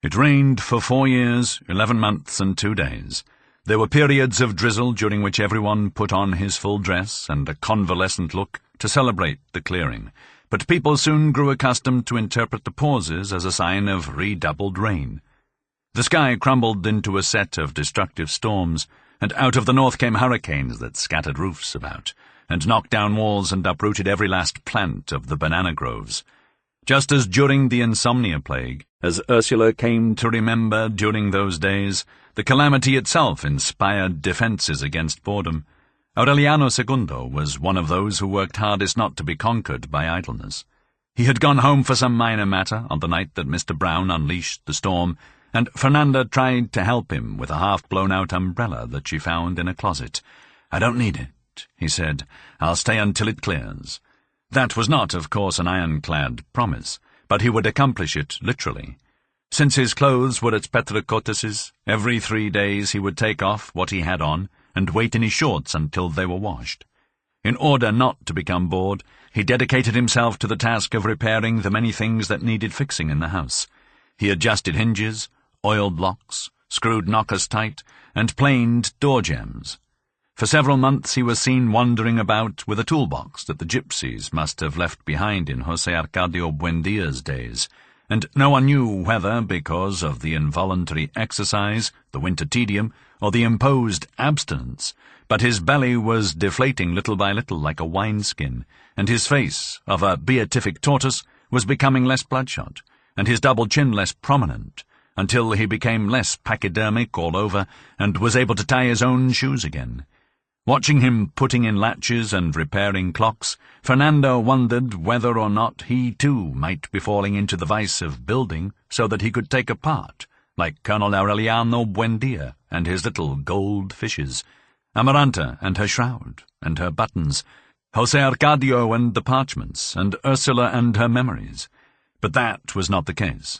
It rained for 4 years, 11 months and 2 days. There were periods of drizzle during which everyone put on his full dress and a convalescent look to celebrate the clearing, but people soon grew accustomed to interpret the pauses as a sign of redoubled rain. The sky crumbled into a set of destructive storms, and out of the north came hurricanes that scattered roofs about, and knocked down walls and uprooted every last plant of the banana groves. Just as during the insomnia plague, as Ursula came to remember during those days, the calamity itself inspired defences against boredom. Aureliano Segundo was one of those who worked hardest not to be conquered by idleness. He had gone home for some minor matter on the night that Mr. Brown unleashed the storm, and Fernanda tried to help him with a half-blown-out umbrella that she found in a closet. "I don't need it," he said. "I'll stay until it clears." That was not, of course, an ironclad promise, but he would accomplish it literally. Since his clothes were at Petricotes's, every 3 days he would take off what he had on and wait in his shorts until they were washed. In order not to become bored, he dedicated himself to the task of repairing the many things that needed fixing in the house. He adjusted hinges, oiled locks, screwed knockers tight, and planed door jambs. For several months he was seen wandering about with a toolbox that the gypsies must have left behind in José Arcadio Buendías' days, and no one knew whether, because of the involuntary exercise, the winter tedium, or the imposed abstinence, but his belly was deflating little by little like a wineskin, and his face, of a beatific tortoise, was becoming less bloodshot, and his double chin less prominent, until he became less pachydermic all over and was able to tie his own shoes again. Watching him putting in latches and repairing clocks, Fernando wondered whether or not he too might be falling into the vice of building so that he could take a part, like Colonel Aureliano Buendía and his little gold fishes, Amaranta and her shroud and her buttons, José Arcadio and the parchments, and Úrsula and her memories. But that was not the case.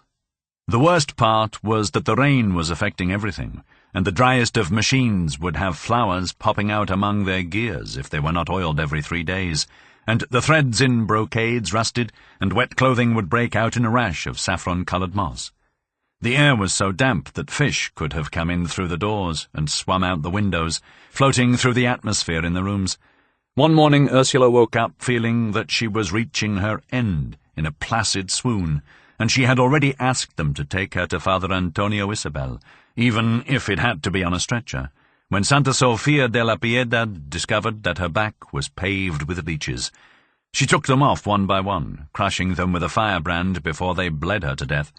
The worst part was that the rain was affecting everything, and the driest of machines would have flowers popping out among their gears if they were not oiled every 3 days, and the threads in brocades rusted, and wet clothing would break out in a rash of saffron-coloured moss. The air was so damp that fish could have come in through the doors and swum out the windows, floating through the atmosphere in the rooms. One morning Ursula woke up feeling that she was reaching her end in a placid swoon, and she had already asked them to take her to Father Antonio Isabel, even if it had to be on a stretcher, when Santa Sofia de la Piedad discovered that her back was paved with leeches. She took them off one by one, crushing them with a firebrand before they bled her to death.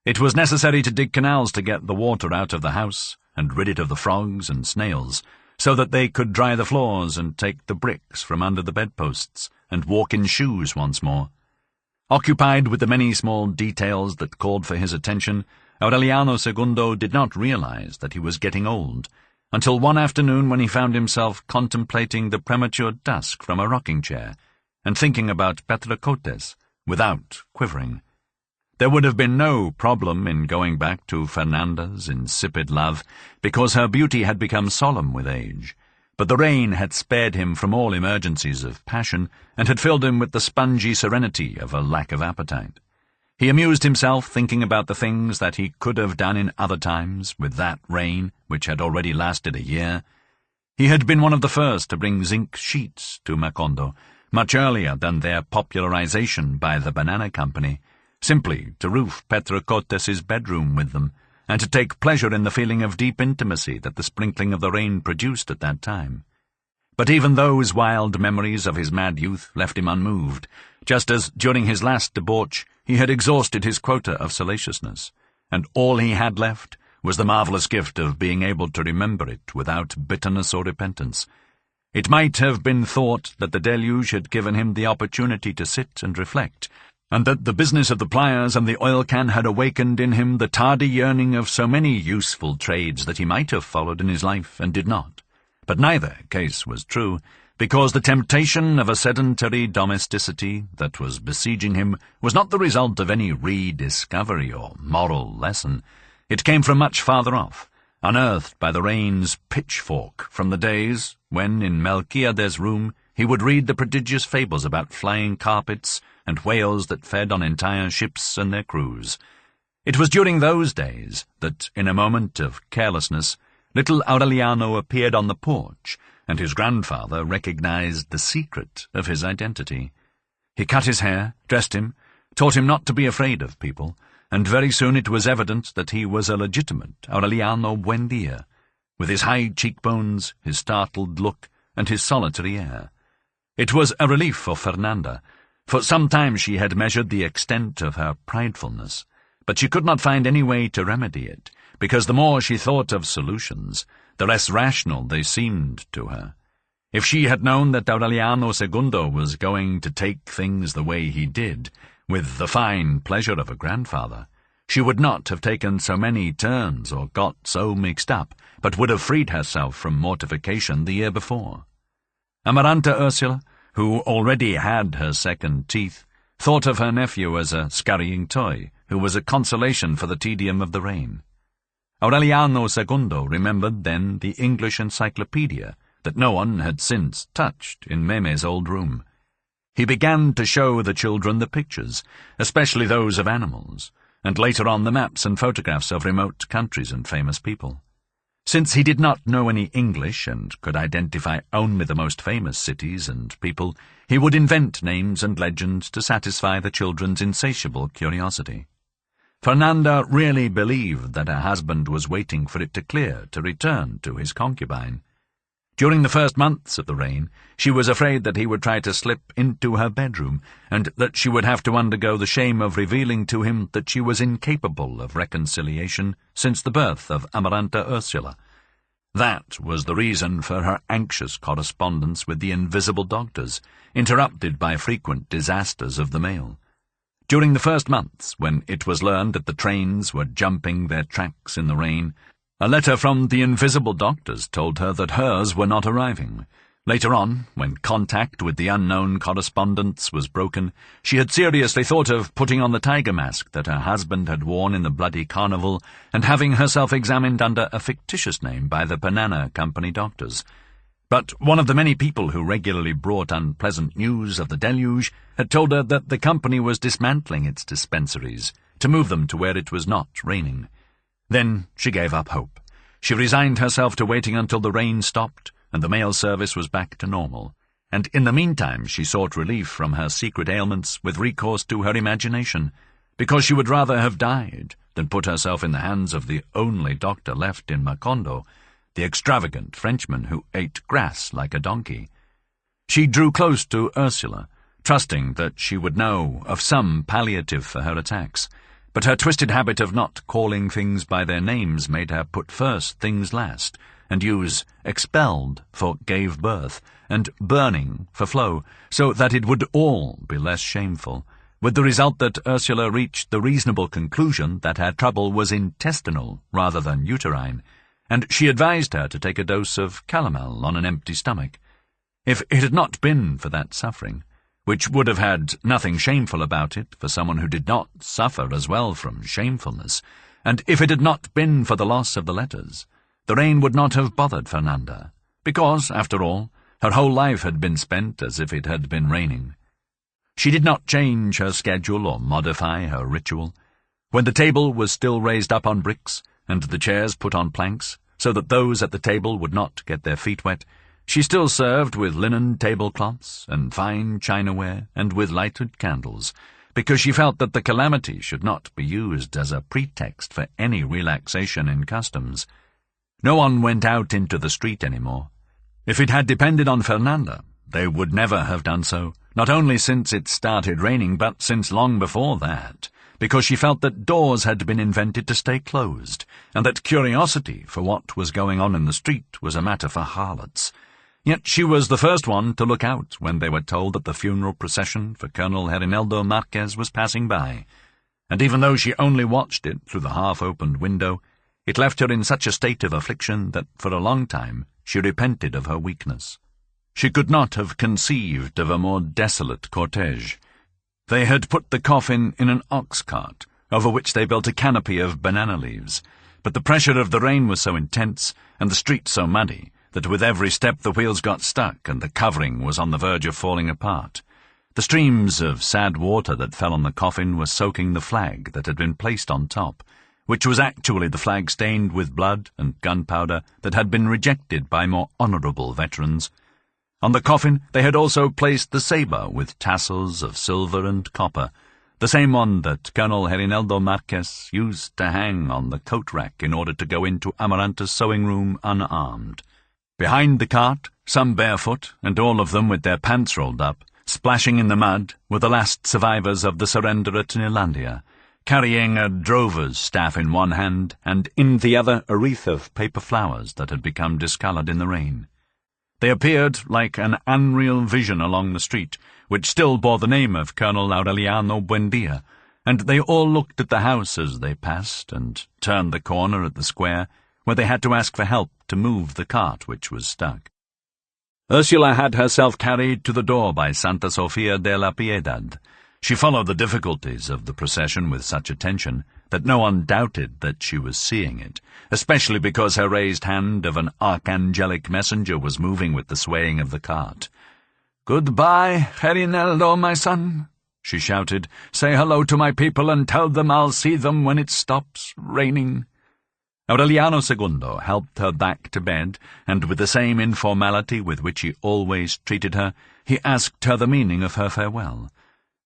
It was necessary to dig canals to get the water out of the house and rid it of the frogs and snails, so that they could dry the floors and take the bricks from under the bedposts and walk in shoes once more. Occupied with the many small details that called for his attention, Aureliano Segundo did not realize that he was getting old, until one afternoon when he found himself contemplating the premature dusk from a rocking-chair and thinking about Petricotes without quivering. There would have been no problem in going back to Fernanda's insipid love, because her beauty had become solemn with age, but the rain had spared him from all emergencies of passion and had filled him with the spongy serenity of a lack of appetite. He amused himself thinking about the things that he could have done in other times with that rain which had already lasted a year. He had been one of the first to bring zinc sheets to Macondo, much earlier than their popularization by the Banana Company, simply to roof Petricotes's bedroom with them, and to take pleasure in the feeling of deep intimacy that the sprinkling of the rain produced at that time. But even those wild memories of his mad youth left him unmoved, just as during his last debauch he had exhausted his quota of salaciousness, and all he had left was the marvellous gift of being able to remember it without bitterness or repentance. It might have been thought that the deluge had given him the opportunity to sit and reflect, and that the business of the pliers and the oil-can had awakened in him the tardy yearning of so many useful trades that he might have followed in his life and did not. But neither case was true, because the temptation of a sedentary domesticity that was besieging him was not the result of any rediscovery or moral lesson. It came from much farther off, unearthed by the rain's pitchfork from the days when, in Melquíades' room, he would read the prodigious fables about flying carpets and whales that fed on entire ships and their crews. It was during those days that, in a moment of carelessness, little Aureliano appeared on the porch, and his grandfather recognized the secret of his identity. He cut his hair, dressed him, taught him not to be afraid of people, and very soon it was evident that he was a legitimate Aureliano Buendía, with his high cheekbones, his startled look, and his solitary air. It was a relief for Fernanda. For some time she had measured the extent of her pridefulness, but she could not find any way to remedy it, because the more she thought of solutions, the less rational they seemed to her. If she had known that Aureliano Segundo was going to take things the way he did, with the fine pleasure of a grandfather, she would not have taken so many turns or got so mixed up, but would have freed herself from mortification the year before. Amaranta Úrsula, who already had her second teeth, thought of her nephew as a scurrying toy, who was a consolation for the tedium of the reign. Aureliano Segundo remembered then the English encyclopedia that no one had since touched in Meme's old room. He began to show the children the pictures, especially those of animals, and later on the maps and photographs of remote countries and famous people. Since he did not know any English and could identify only the most famous cities and people, he would invent names and legends to satisfy the children's insatiable curiosity. Fernanda really believed that her husband was waiting for it to clear to return to his concubine. During the first months of the reign, she was afraid that he would try to slip into her bedroom, and that she would have to undergo the shame of revealing to him that she was incapable of reconciliation since the birth of Amaranta Úrsula. That was the reason for her anxious correspondence with the invisible doctors, interrupted by frequent disasters of the mail. During the first months, when it was learned that the trains were jumping their tracks in the rain, a letter from the invisible doctors told her that hers were not arriving. Later on, when contact with the unknown correspondence was broken, she had seriously thought of putting on the tiger mask that her husband had worn in the bloody carnival and having herself examined under a fictitious name by the Banana Company doctors. But one of the many people who regularly brought unpleasant news of the deluge had told her that the company was dismantling its dispensaries to move them to where it was not raining. Then she gave up hope. She resigned herself to waiting until the rain stopped and the mail service was back to normal, and in the meantime she sought relief from her secret ailments with recourse to her imagination, because she would rather have died than put herself in the hands of the only doctor left in Macondo, the extravagant Frenchman who ate grass like a donkey. She drew close to Úrsula, trusting that she would know of some palliative for her attacks, but her twisted habit of not calling things by their names made her put first things last, and use expelled for gave birth, and burning for flow, so that it would all be less shameful, with the result that Úrsula reached the reasonable conclusion that her trouble was intestinal rather than uterine, and she advised her to take a dose of calomel on an empty stomach. If it had not been for that suffering, which would have had nothing shameful about it for someone who did not suffer as well from shamefulness, and if it had not been for the loss of the letters, the rain would not have bothered Fernanda, because, after all, her whole life had been spent as if it had been raining. She did not change her schedule or modify her ritual. When the table was still raised up on bricks, and the chairs put on planks, so that those at the table would not get their feet wet, she still served with linen tablecloths and fine chinaware and with lighted candles, because she felt that the calamity should not be used as a pretext for any relaxation in customs. No one went out into the street any more. If it had depended on Fernanda, they would never have done so, not only since it started raining, but since long before that, because she felt that doors had been invented to stay closed, and that curiosity for what was going on in the street was a matter for harlots. Yet she was the first one to look out when they were told that the funeral procession for Colonel Herineldo Márquez was passing by, and even though she only watched it through the half-opened window, it left her in such a state of affliction that for a long time she repented of her weakness. She could not have conceived of a more desolate cortege. They had put the coffin in an ox-cart, over which they built a canopy of banana leaves, but the pressure of the rain was so intense, and the street so muddy, that with every step the wheels got stuck and the covering was on the verge of falling apart. The streams of sad water that fell on the coffin were soaking the flag that had been placed on top, which was actually the flag stained with blood and gunpowder that had been rejected by more honourable veterans. On the coffin they had also placed the sabre with tassels of silver and copper, the same one that Colonel Reinaldo Márquez used to hang on the coat rack in order to go into Amaranta's sewing room unarmed. Behind the cart, some barefoot, and all of them with their pants rolled up, splashing in the mud, were the last survivors of the surrender at Neerlandia, carrying a drover's staff in one hand, and in the other a wreath of paper flowers that had become discoloured in the rain. They appeared like an unreal vision along the street, which still bore the name of Colonel Aureliano Buendía, and they all looked at the house as they passed, and turned the corner at the square, where they had to ask for help to move the cart which was stuck. Úrsula had herself carried to the door by Santa Sofia de la Piedad. She followed the difficulties of the procession with such attention that no one doubted that she was seeing it, especially because her raised hand of an archangelic messenger was moving with the swaying of the cart. "Goodbye, Reinaldo, my son," she shouted. "Say hello to my people and tell them I'll see them when it stops raining." Aureliano Segundo helped her back to bed, and with the same informality with which he always treated her, he asked her the meaning of her farewell.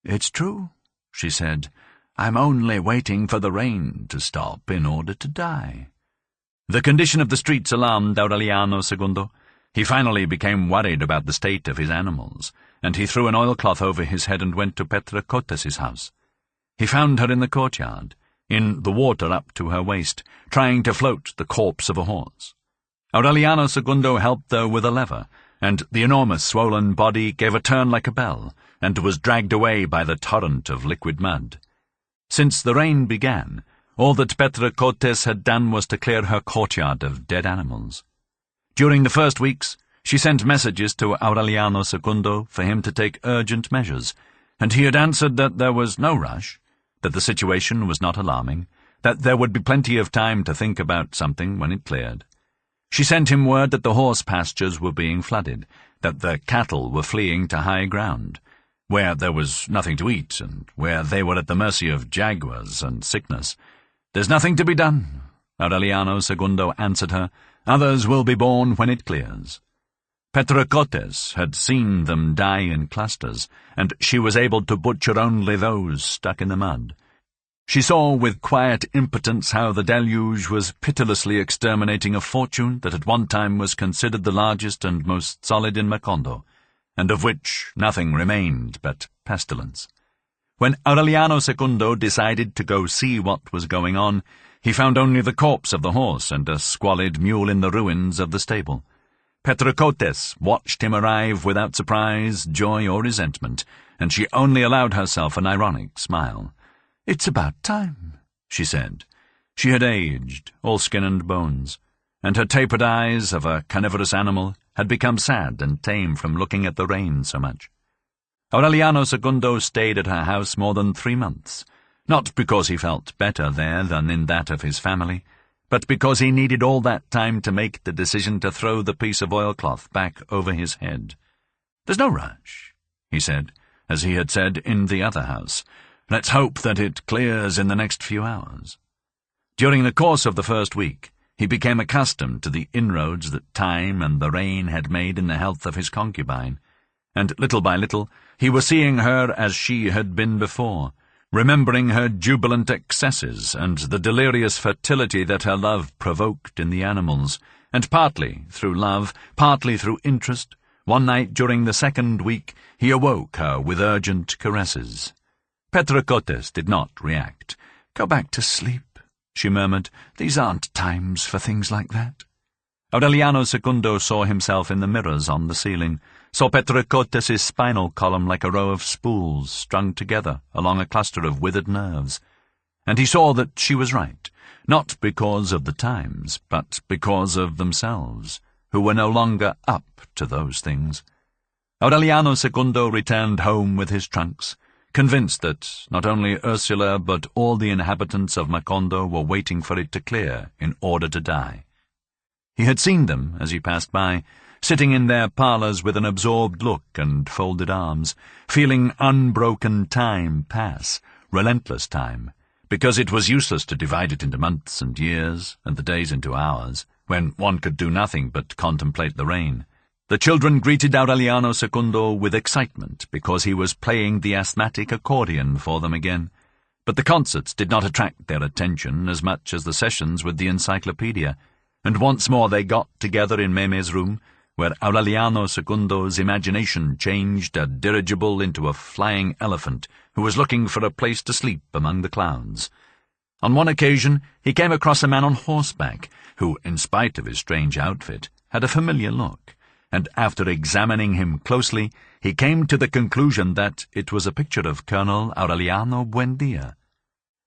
"It's true," she said. "I'm only waiting for the rain to stop in order to die." The condition of the streets alarmed Aureliano Segundo. He finally became worried about the state of his animals, and he threw an oilcloth over his head and went to Petra Cotes's house. He found her in the courtyard, in the water up to her waist, trying to float the corpse of a horse. Aureliano Segundo helped her with a lever, and the enormous swollen body gave a turn like a bell, and was dragged away by the torrent of liquid mud. Since the rain began, all that Petra Cotes had done was to clear her courtyard of dead animals. During the first weeks, she sent messages to Aureliano Segundo for him to take urgent measures, and he had answered that there was no rush, that the situation was not alarming, that there would be plenty of time to think about something when it cleared. She sent him word that the horse pastures were being flooded, that the cattle were fleeing to high ground, where there was nothing to eat, and where they were at the mercy of jaguars and sickness. "There's nothing to be done," Aureliano Segundo answered her. "Others will be born when it clears." Petra Cotes had seen them die in clusters, and she was able to butcher only those stuck in the mud. She saw with quiet impotence how the deluge was pitilessly exterminating a fortune that at one time was considered the largest and most solid in Macondo, and of which nothing remained but pestilence. When Aureliano Segundo decided to go see what was going on, he found only the corpse of the horse and a squalid mule in the ruins of the stable. Petra Cotes watched him arrive without surprise, joy, or resentment, and she only allowed herself an ironic smile. "It's about time," she said. She had aged, all skin and bones, and her tapered eyes of a carnivorous animal had become sad and tame from looking at the rain so much. Aureliano Segundo stayed at her house more than 3 months, not because he felt better there than in that of his family, but because he needed all that time to make the decision to throw the piece of oilcloth back over his head. "There's no rush," he said, as he had said in the other house. "Let's hope that it clears in the next few hours." During the course of the first week, he became accustomed to the inroads that time and the rain had made in the health of his concubine, and little by little he was seeing her as she had been before, remembering her jubilant excesses and the delirious fertility that her love provoked in the animals, and partly through love, partly through interest, one night during the second week he awoke her with urgent caresses. Petra Cotes did not react. "Go back to sleep," she murmured. "These aren't times for things like that." Aureliano Segundo saw himself in the mirrors on the ceiling, saw Petra Cotes's spinal column like a row of spools strung together along a cluster of withered nerves, and he saw that she was right, not because of the times, but because of themselves, who were no longer up to those things. Aureliano Segundo returned home with his trunks, convinced that not only Úrsula but all the inhabitants of Macondo were waiting for it to clear in order to die. He had seen them, as he passed by, sitting in their parlours with an absorbed look and folded arms, feeling unbroken time pass, relentless time, because it was useless to divide it into months and years, and the days into hours, when one could do nothing but contemplate the rain. The children greeted Aureliano Segundo with excitement, because he was playing the asthmatic accordion for them again. But the concerts did not attract their attention as much as the sessions with the encyclopedia, and once more they got together in Meme's room, where Aureliano Segundo's imagination changed a dirigible into a flying elephant who was looking for a place to sleep among the clouds. On one occasion he came across a man on horseback, who, in spite of his strange outfit, had a familiar look, and after examining him closely, he came to the conclusion that it was a picture of Colonel Aureliano Buendía.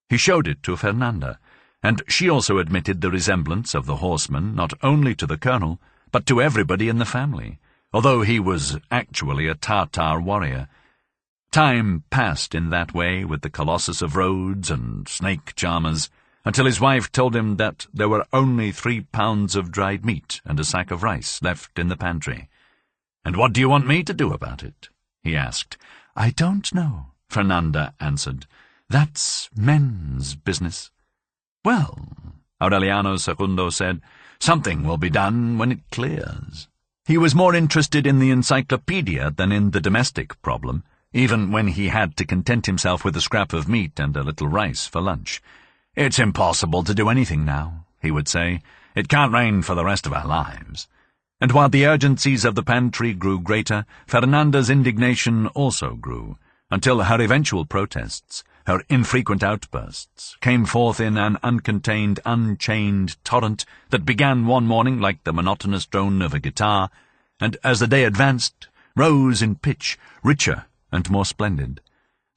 He showed it to Fernanda, and she also admitted the resemblance of the horseman not only to the colonel, but to everybody in the family, although he was actually a Tartar warrior. Time passed in that way with the Colossus of Rhodes and snake charmers, until his wife told him that there were only 3 pounds of dried meat and a sack of rice left in the pantry. "And what do you want me to do about it?" he asked. "I don't know," Fernanda answered. "That's men's business." "Well," Aureliano Segundo said, "something will be done when it clears." He was more interested in the encyclopedia than in the domestic problem, even when he had to content himself with a scrap of meat and a little rice for lunch. "It's impossible to do anything now," he would say. "It can't rain for the rest of our lives." And while the urgencies of the pantry grew greater, Fernanda's indignation also grew, until her eventual protests, her infrequent outbursts, came forth in an uncontained, unchained torrent that began one morning like the monotonous drone of a guitar, and as the day advanced, rose in pitch, richer and more splendid.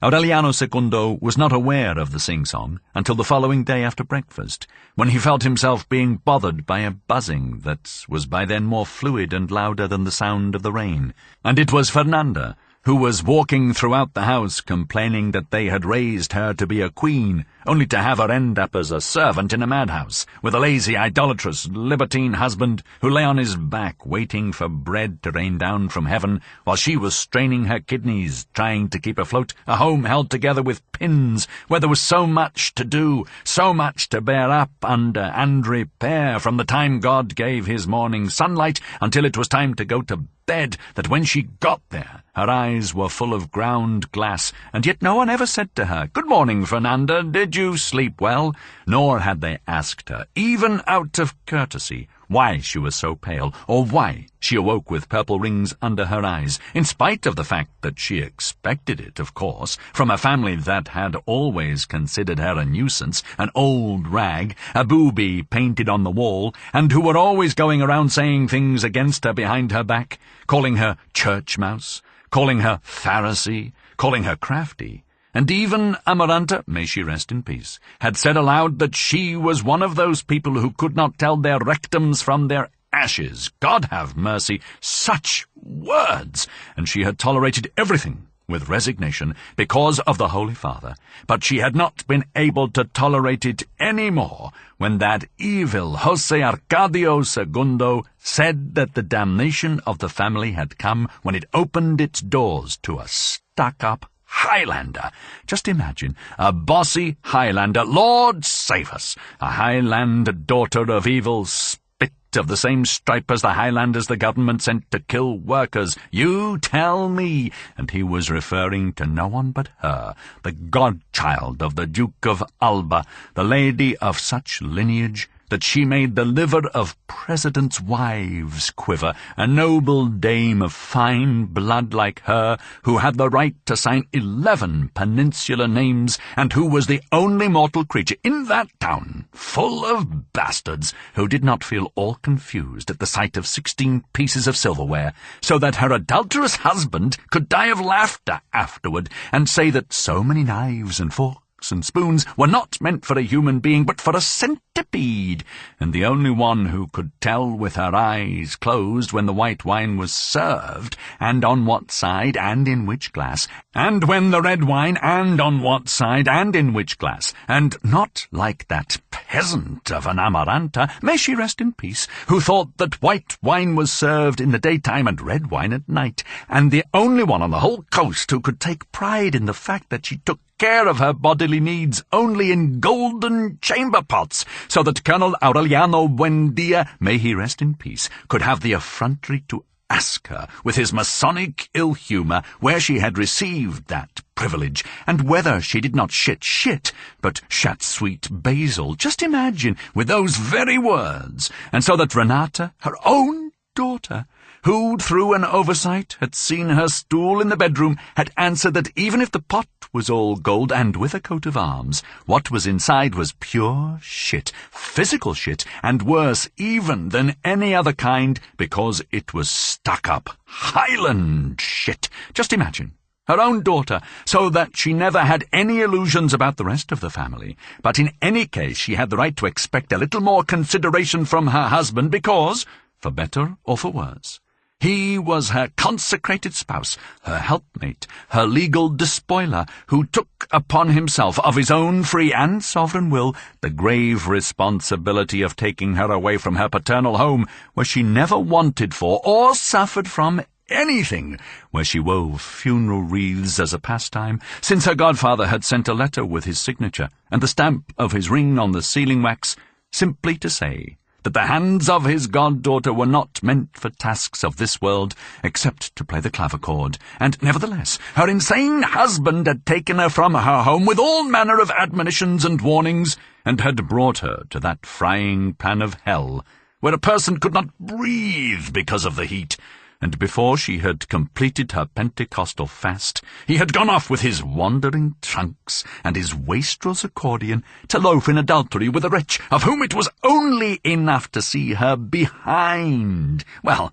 Aureliano Segundo was not aware of the sing-song until the following day after breakfast, when he felt himself being bothered by a buzzing that was by then more fluid and louder than the sound of the rain, and it was Fernanda, who was walking throughout the house complaining that they had raised her to be a queen, only to have her end up as a servant in a madhouse, with a lazy, idolatrous, libertine husband who lay on his back waiting for bread to rain down from heaven, while she was straining her kidneys, trying to keep afloat a home held together with pins, where there was so much to do, so much to bear up under and repair from the time God gave his morning sunlight until it was time to go to bed, that when she got there, her eyes were full of ground glass, and yet no one ever said to her, "Good morning, Fernanda, did you sleep well?" Nor had they asked her, even out of courtesy, why she was so pale, or why she awoke with purple rings under her eyes, in spite of the fact that she expected it, of course, from a family that had always considered her a nuisance, an old rag, a booby painted on the wall, and who were always going around saying things against her behind her back, calling her church mouse, calling her Pharisee, calling her crafty. And even Amaranta, may she rest in peace, had said aloud that she was one of those people who could not tell their rectums from their ashes. God have mercy, such words! And she had tolerated everything with resignation because of the Holy Father, but she had not been able to tolerate it any more when that evil José Arcadio Segundo said that the damnation of the family had come when it opened its doors to a stuck-up Highlander. Just imagine, a bossy Highlander, Lord save us, a Highland daughter of evil spit of the same stripe as the Highlanders the government sent to kill workers. You tell me. And he was referring to no one but her, the godchild of the Duke of Alba, the lady of such lineage that she made the liver of presidents' wives quiver, a noble dame of fine blood like her, who had the right to sign 11 peninsular names, and who was the only mortal creature in that town, full of bastards, who did not feel all confused at the sight of 16 pieces of silverware, so that her adulterous husband could die of laughter afterward, and say that so many knives and forks and spoons were not meant for a human being, but for a centipede, and the only one who could tell with her eyes closed when the white wine was served, and on what side, and in which glass, and when the red wine, and on what side, and in which glass, and not like that peasant of an Amaranta, may she rest in peace, who thought that white wine was served in the daytime and red wine at night, and the only one on the whole coast who could take pride in the fact that she took care of her bodily needs only in golden chamber pots, so that Colonel Aureliano Buendía, may he rest in peace, could have the effrontery to ask her, with his Masonic ill-humour, where she had received that privilege, and whether she did not shit, but shat sweet basil, just imagine, with those very words, and so that Renata, her own daughter, who, through an oversight, had seen her stool in the bedroom, had answered that even if the pot was all gold and with a coat of arms, what was inside was pure shit, physical shit, and worse even than any other kind, because it was stuck-up Highland shit. Just imagine. Her own daughter, so that she never had any illusions about the rest of the family. But in any case she had the right to expect a little more consideration from her husband because, for better or for worse, he was her consecrated spouse, her helpmate, her legal despoiler, who took upon himself, of his own free and sovereign will, the grave responsibility of taking her away from her paternal home, where she never wanted for or suffered from anything, where she wove funeral wreaths as a pastime, since her godfather had sent a letter with his signature and the stamp of his ring on the sealing wax, simply to say that the hands of his goddaughter were not meant for tasks of this world except to play the clavichord, and nevertheless her insane husband had taken her from her home with all manner of admonitions and warnings, and had brought her to that frying pan of hell, where a person could not breathe because of the heat, and before she had completed her Pentecostal fast, he had gone off with his wandering trunks and his wastrels accordion to loaf in adultery with a wretch of whom it was only enough to see her behind. Well,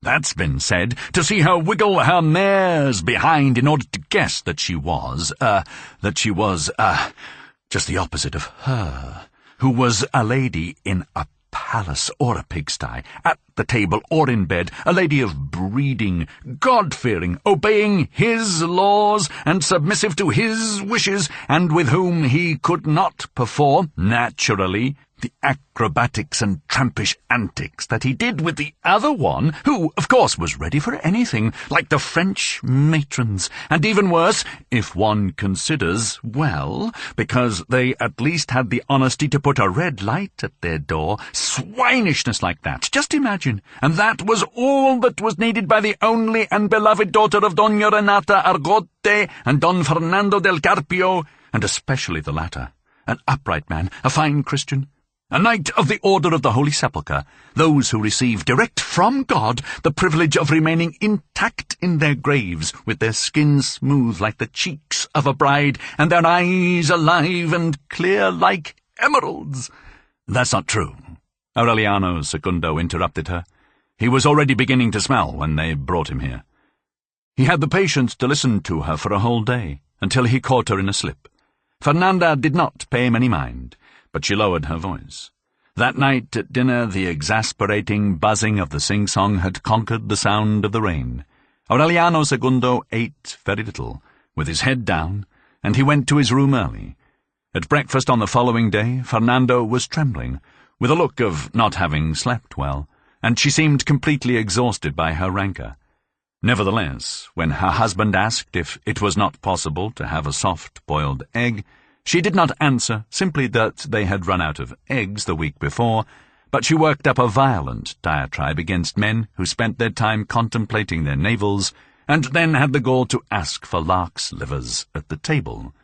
that's been said, to see her wiggle her mare's behind in order to guess that she was just the opposite of her, who was a lady in a palace or a pigsty, at the table or in bed, a lady of breeding, God-fearing, obeying his laws and submissive to his wishes, and with whom he could not perform, naturally, the acrobatics and trampish antics that he did with the other one, who, of course, was ready for anything, like the French matrons, and even worse, if one considers, well, because they at least had the honesty to put a red light at their door, swinishness like that, just imagine, and that was all that was needed by the only and beloved daughter of Doña Renata Argote and Don Fernando del Carpio, and especially the latter, an upright man, a fine Christian, a knight of the Order of the Holy Sepulchre, those who receive direct from God the privilege of remaining intact in their graves, with their skins smooth like the cheeks of a bride, and their eyes alive and clear like emeralds. That's not true. Aureliano Segundo interrupted her. He was already beginning to smell when they brought him here. He had the patience to listen to her for a whole day, until he caught her in a slip. Fernanda did not pay him any mind, but she lowered her voice. That night at dinner the exasperating buzzing of the sing-song had conquered the sound of the rain. Aureliano Segundo ate very little, with his head down, and he went to his room early. At breakfast on the following day Fernando was trembling, with a look of not having slept well, and she seemed completely exhausted by her rancour. Nevertheless, when her husband asked if it was not possible to have a soft-boiled egg, she did not answer, simply that they had run out of eggs the week before, but she worked up a violent diatribe against men who spent their time contemplating their navels, and then had the gall to ask for lark's livers at the table.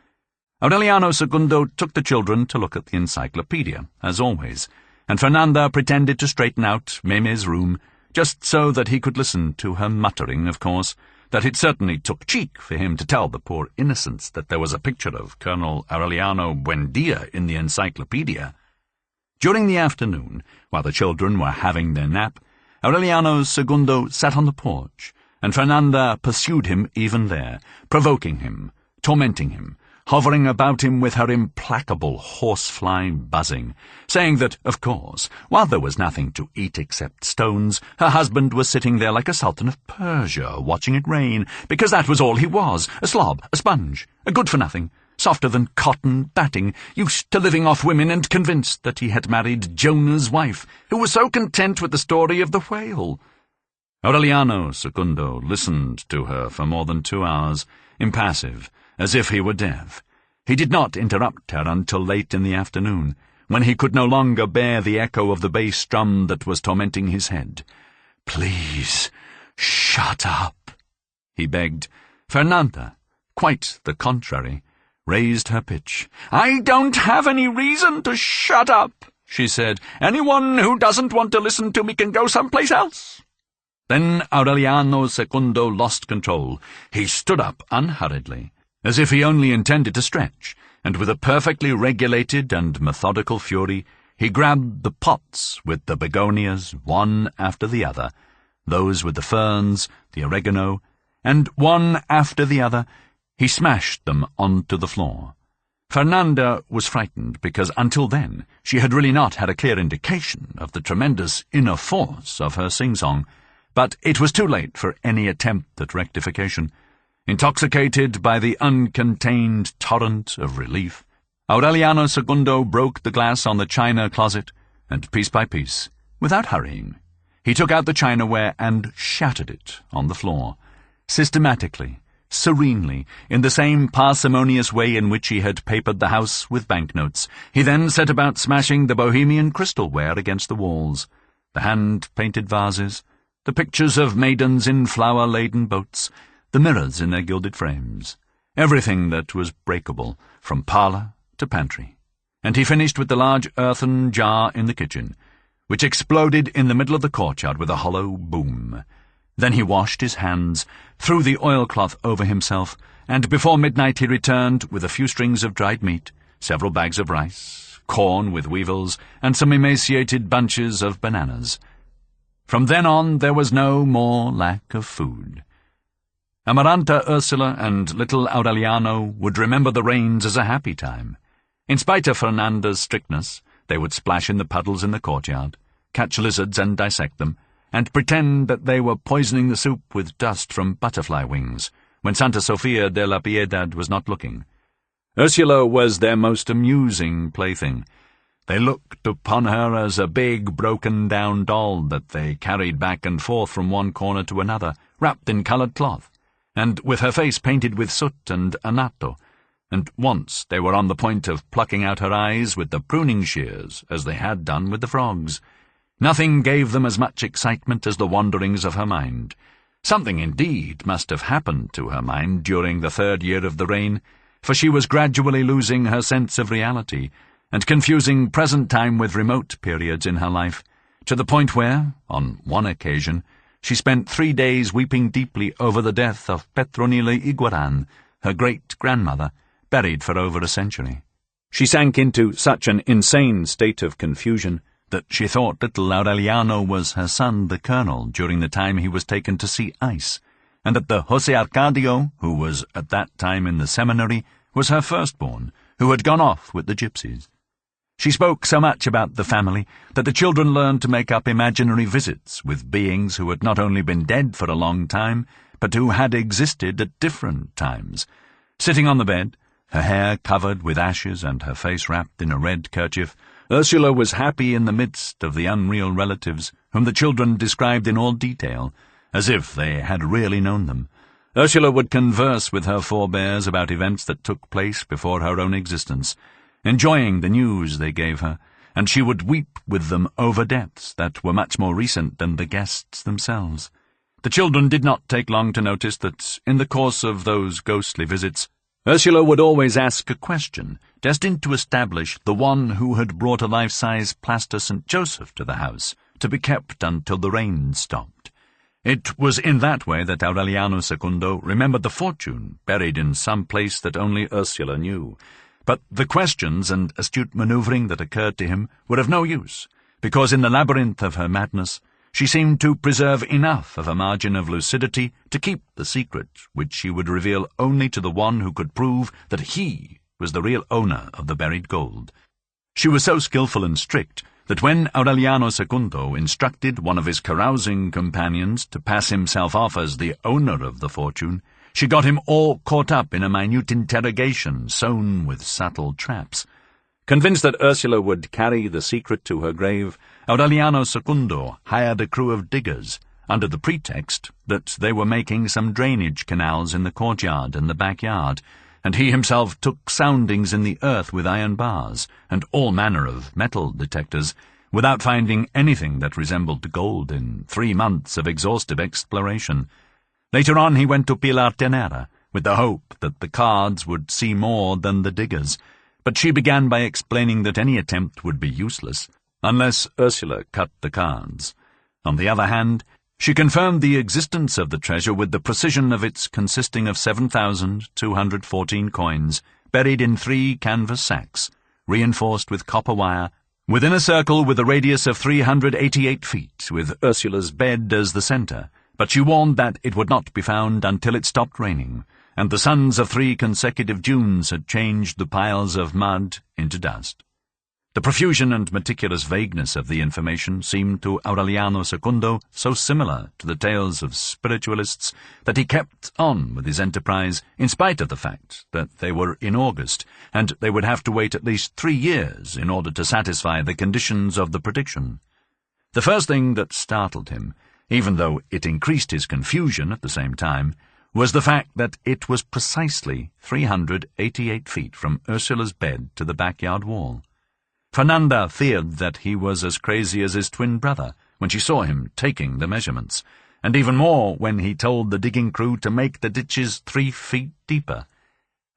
Aureliano Segundo took the children to look at the encyclopedia, as always, and Fernanda pretended to straighten out Meme's room, just so that he could listen to her muttering, of course, that it certainly took cheek for him to tell the poor innocents that there was a picture of Colonel Aureliano Buendía in the encyclopedia. During the afternoon, while the children were having their nap, Aureliano Segundo sat on the porch, and Fernanda pursued him even there, provoking him, tormenting him, hovering about him with her implacable horsefly buzzing, saying that, of course, while there was nothing to eat except stones, her husband was sitting there like a sultan of Persia, watching it rain, because that was all he was, a slob, a sponge, a good-for-nothing, softer than cotton batting, used to living off women and convinced that he had married Jonah's wife, who was so content with the story of the whale. Aureliano Segundo listened to her for more than 2 hours, impassive, as if he were deaf. He did not interrupt her until late in the afternoon, when he could no longer bear the echo of the bass drum that was tormenting his head. "Please, shut up," he begged. Fernanda, quite the contrary, raised her pitch. "I don't have any reason to shut up," she said. "Anyone who doesn't want to listen to me can go someplace else." Then Aureliano Segundo lost control. He stood up unhurriedly, as if he only intended to stretch, and with a perfectly regulated and methodical fury, he grabbed the pots with the begonias one after the other, those with the ferns, the oregano, and one after the other he smashed them onto the floor. Fernanda was frightened because until then she had really not had a clear indication of the tremendous inner force of her sing-song, but it was too late for any attempt at rectification. Intoxicated by the uncontained torrent of relief, Aureliano Segundo broke the glass on the china closet, and piece by piece, without hurrying, he took out the chinaware and shattered it on the floor, systematically, serenely, in the same parsimonious way in which he had papered the house with banknotes. He then set about smashing the bohemian crystalware against the walls, the hand-painted vases, the pictures of maidens in flower-laden boats, the mirrors in their gilded frames, everything that was breakable, from parlour to pantry. And he finished with the large earthen jar in the kitchen, which exploded in the middle of the courtyard with a hollow boom. Then he washed his hands, threw the oilcloth over himself, and before midnight he returned with a few strings of dried meat, several bags of rice, corn with weevils, and some emaciated bunches of bananas. From then on there was no more lack of food. Amaranta, Úrsula, and little Aureliano would remember the rains as a happy time. In spite of Fernanda's strictness, they would splash in the puddles in the courtyard, catch lizards and dissect them, and pretend that they were poisoning the soup with dust from butterfly wings, when Santa Sofia de la Piedad was not looking. Ursula was their most amusing plaything. They looked upon her as a big, broken-down doll that they carried back and forth from one corner to another, wrapped in coloured cloth, and with her face painted with soot and anato, and once they were on the point of plucking out her eyes with the pruning shears, as they had done with the frogs. Nothing gave them as much excitement as the wanderings of her mind. Something, indeed, must have happened to her mind during the 3rd year of the reign, for she was gradually losing her sense of reality, and confusing present time with remote periods in her life, to the point where, on one occasion, she spent 3 days weeping deeply over the death of Petronila Iguaran, her great-grandmother, buried for over a century. She sank into such an insane state of confusion that she thought little Aureliano was her son, the colonel, during the time he was taken to see ice, and that the José Arcadio, who was at that time in the seminary, was her firstborn, who had gone off with the gypsies. She spoke so much about the family that the children learned to make up imaginary visits with beings who had not only been dead for a long time, but who had existed at different times. Sitting on the bed, her hair covered with ashes and her face wrapped in a red kerchief, Ursula was happy in the midst of the unreal relatives, whom the children described in all detail, as if they had really known them. Ursula would converse with her forebears about events that took place before her own existence, enjoying the news they gave her, and she would weep with them over deaths that were much more recent than the guests themselves. The children did not take long to notice that, in the course of those ghostly visits, Ursula would always ask a question, destined to establish the one who had brought a life-size plaster St. Joseph to the house, to be kept until the rain stopped. It was in that way that Aureliano Segundo remembered the fortune buried in some place that only Ursula knew. But the questions and astute manoeuvring that occurred to him were of no use, because in the labyrinth of her madness she seemed to preserve enough of a margin of lucidity to keep the secret which she would reveal only to the one who could prove that he was the real owner of the buried gold. She was so skilful and strict that when Aureliano Segundo instructed one of his carousing companions to pass himself off as the owner of the fortune, She got him all caught up in a minute interrogation sown with subtle traps. Convinced that Ursula would carry the secret to her grave, Aureliano Segundo hired a crew of diggers, under the pretext that they were making some drainage canals in the courtyard and the backyard, and he himself took soundings in the earth with iron bars and all manner of metal detectors, without finding anything that resembled gold in 3 months of exhaustive exploration. Later on he went to Pilar Tenera, with the hope that the cards would see more than the diggers, but she began by explaining that any attempt would be useless, unless Ursula cut the cards. On the other hand, she confirmed the existence of the treasure with the precision of its consisting of 7,214 coins, buried in 3 canvas sacks, reinforced with copper wire, within a circle with a radius of 388 feet, with Ursula's bed as the centre, but she warned that it would not be found until it stopped raining, and the suns of 3 consecutive Junes had changed the piles of mud into dust. The profusion and meticulous vagueness of the information seemed to Aureliano Segundo so similar to the tales of spiritualists that he kept on with his enterprise in spite of the fact that they were in August, and they would have to wait at least 3 years in order to satisfy the conditions of the prediction. The first thing that startled him, even though it increased his confusion at the same time, was the fact that it was precisely 388 feet from Ursula's bed to the backyard wall. Fernanda feared that he was as crazy as his twin brother when she saw him taking the measurements, and even more when he told the digging crew to make the ditches 3 feet deeper.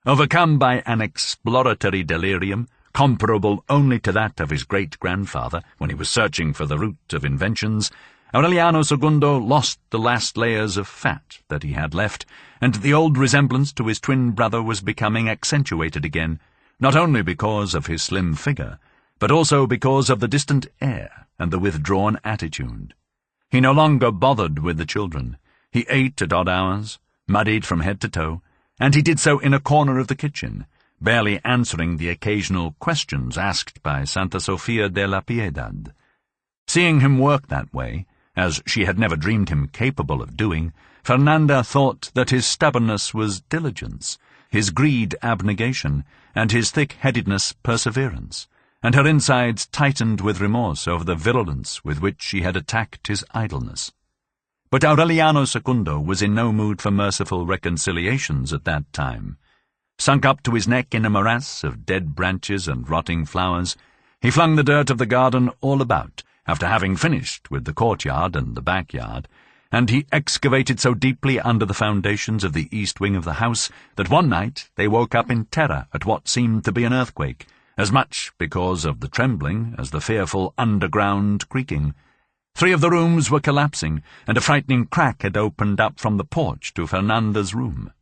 Overcome by an exploratory delirium, comparable only to that of his great-grandfather when he was searching for the root of inventions, Aureliano Segundo lost the last layers of fat that he had left, and the old resemblance to his twin brother was becoming accentuated again, not only because of his slim figure, but also because of the distant air and the withdrawn attitude. He no longer bothered with the children. He ate at odd hours, muddied from head to toe, and he did so in a corner of the kitchen, barely answering the occasional questions asked by Santa Sofia de la Piedad. Seeing him work that way, as she had never dreamed him capable of doing, Fernanda thought that his stubbornness was diligence, his greed abnegation, and his thick-headedness perseverance, and her insides tightened with remorse over the virulence with which she had attacked his idleness. But Aureliano Segundo was in no mood for merciful reconciliations at that time. Sunk up to his neck in a morass of dead branches and rotting flowers, he flung the dirt of the garden all about, after having finished with the courtyard and the backyard, and he excavated so deeply under the foundations of the east wing of the house that one night they woke up in terror at what seemed to be an earthquake, as much because of the trembling as the fearful underground creaking. 3 of the rooms were collapsing, and a frightening crack had opened up from the porch to Fernanda's room.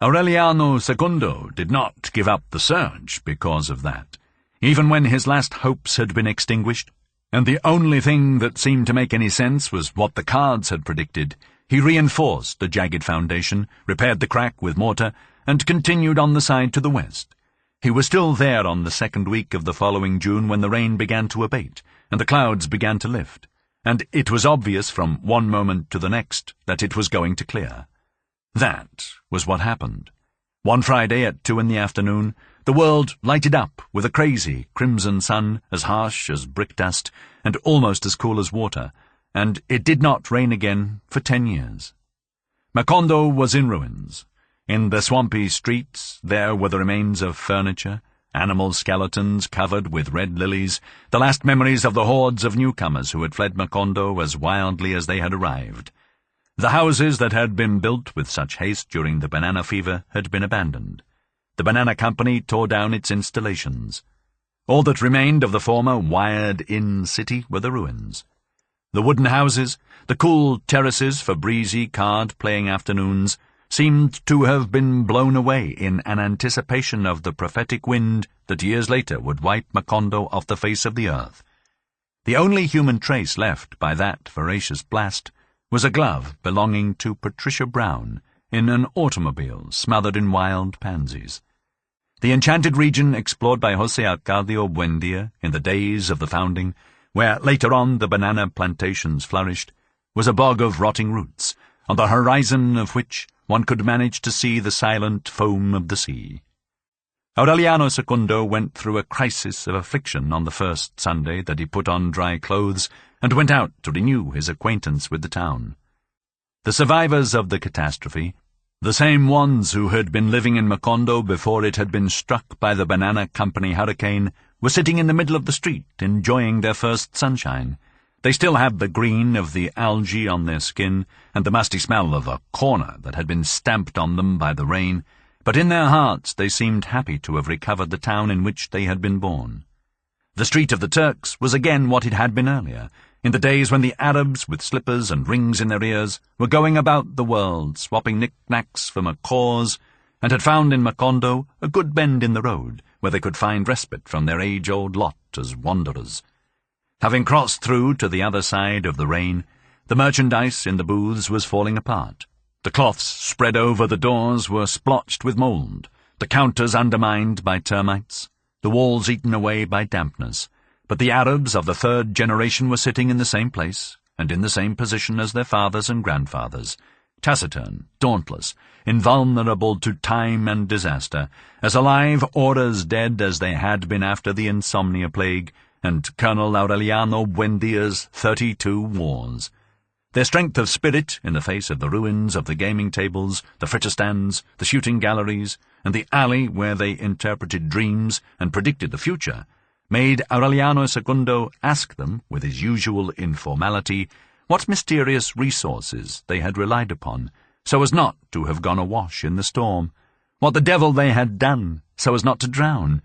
Aureliano Segundo did not give up the search because of that, even when his last hopes had been extinguished, and the only thing that seemed to make any sense was what the cards had predicted. He reinforced the jagged foundation, repaired the crack with mortar, and continued on the side to the west. He was still there on the 2nd week of the following June when the rain began to abate, and the clouds began to lift, and it was obvious from one moment to the next that it was going to clear. That was what happened. One Friday at 2 in the afternoon, the world lighted up with a crazy crimson sun as harsh as brick dust and almost as cool as water, and it did not rain again for 10 years. Macondo was in ruins. In the swampy streets there were the remains of furniture, animal skeletons covered with red lilies, the last memories of the hordes of newcomers who had fled Macondo as wildly as they had arrived. The houses that had been built with such haste during the banana fever had been abandoned. The banana company tore down its installations. All that remained of the former wired-in city were the ruins. The wooden houses, the cool terraces for breezy card-playing afternoons, seemed to have been blown away in an anticipation of the prophetic wind that years later would wipe Macondo off the face of the earth. The only human trace left by that voracious blast was a glove belonging to Patricia Brown in an automobile smothered in wild pansies. The enchanted region explored by José Arcadio Buendía in the days of the founding, where later on the banana plantations flourished, was a bog of rotting roots, on the horizon of which one could manage to see the silent foam of the sea. Aureliano Segundo went through a crisis of affliction on the first Sunday that he put on dry clothes and went out to renew his acquaintance with the town. The survivors of the catastrophe, the same ones who had been living in Macondo before it had been struck by the Banana Company hurricane, were sitting in the middle of the street, enjoying their first sunshine. They still had the green of the algae on their skin and the musty smell of a corner that had been stamped on them by the rain, but in their hearts they seemed happy to have recovered the town in which they had been born. The Street of the Turks was again what it had been earlier, in the days when the Arabs, with slippers and rings in their ears, were going about the world, swapping knick-knacks for macaws, and had found in Macondo a good bend in the road, where they could find respite from their age-old lot as wanderers. Having crossed through to the other side of the rain, the merchandise in the booths was falling apart. The cloths spread over the doors were splotched with mould, the counters undermined by termites, the walls eaten away by dampness, but the Arabs of the third generation were sitting in the same place, and in the same position as their fathers and grandfathers, taciturn, dauntless, invulnerable to time and disaster, as alive or as dead as they had been after the insomnia plague and Colonel Aureliano Buendia's 32 wars. Their strength of spirit, in the face of the ruins of the gaming tables, the fritter stands, the shooting galleries, and the alley where they interpreted dreams and predicted the future, made Aureliano Segundo ask them, with his usual informality, what mysterious resources they had relied upon, so as not to have gone awash in the storm, what the devil they had done, so as not to drown,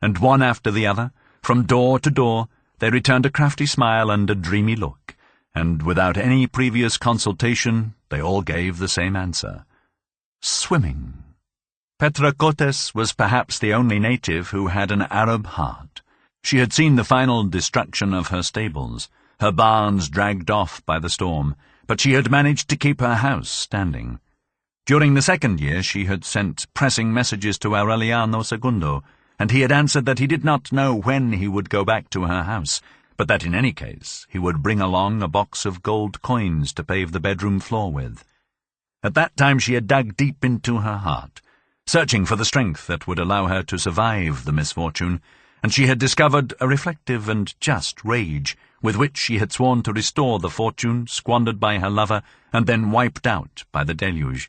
and one after the other, from door to door, they returned a crafty smile and a dreamy look, and without any previous consultation, they all gave the same answer: swimming. Petracotes was perhaps the only native who had an Arab heart. She had seen the final destruction of her stables, her barns dragged off by the storm, but she had managed to keep her house standing. During the second year she had sent pressing messages to Aureliano Segundo, and he had answered that he did not know when he would go back to her house, but that in any case he would bring along a box of gold coins to pave the bedroom floor with. At that time she had dug deep into her heart, searching for the strength that would allow her to survive the misfortune, and she had discovered a reflective and just rage with which she had sworn to restore the fortune squandered by her lover and then wiped out by the deluge.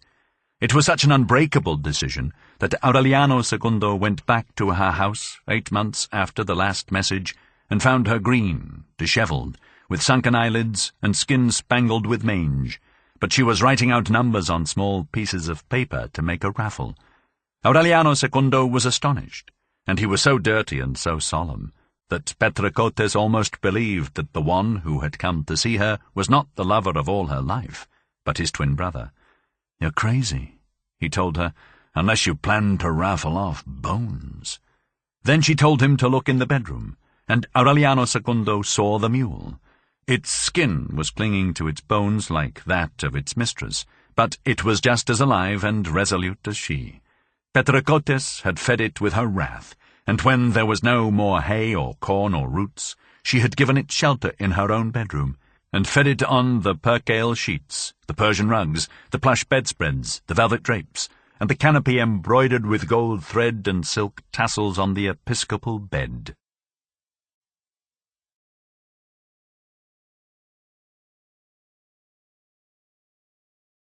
It was such an unbreakable decision that Aureliano Segundo went back to her house 8 months after the last message and found her green, dishevelled, with sunken eyelids and skin spangled with mange, but she was writing out numbers on small pieces of paper to make a raffle. Aureliano Segundo was astonished, and he was so dirty and so solemn that Petracotes almost believed that the one who had come to see her was not the lover of all her life, but his twin brother. "You're crazy," he told her, "unless you plan to raffle off bones." Then she told him to look in the bedroom, and Aureliano Segundo saw the mule. Its skin was clinging to its bones like that of its mistress, but it was just as alive and resolute as she. Petracotes had fed it with her wrath, and when there was no more hay or corn or roots, she had given it shelter in her own bedroom, and fed it on the percale sheets, the Persian rugs, the plush bedspreads, the velvet drapes, and the canopy embroidered with gold thread and silk tassels on the episcopal bed.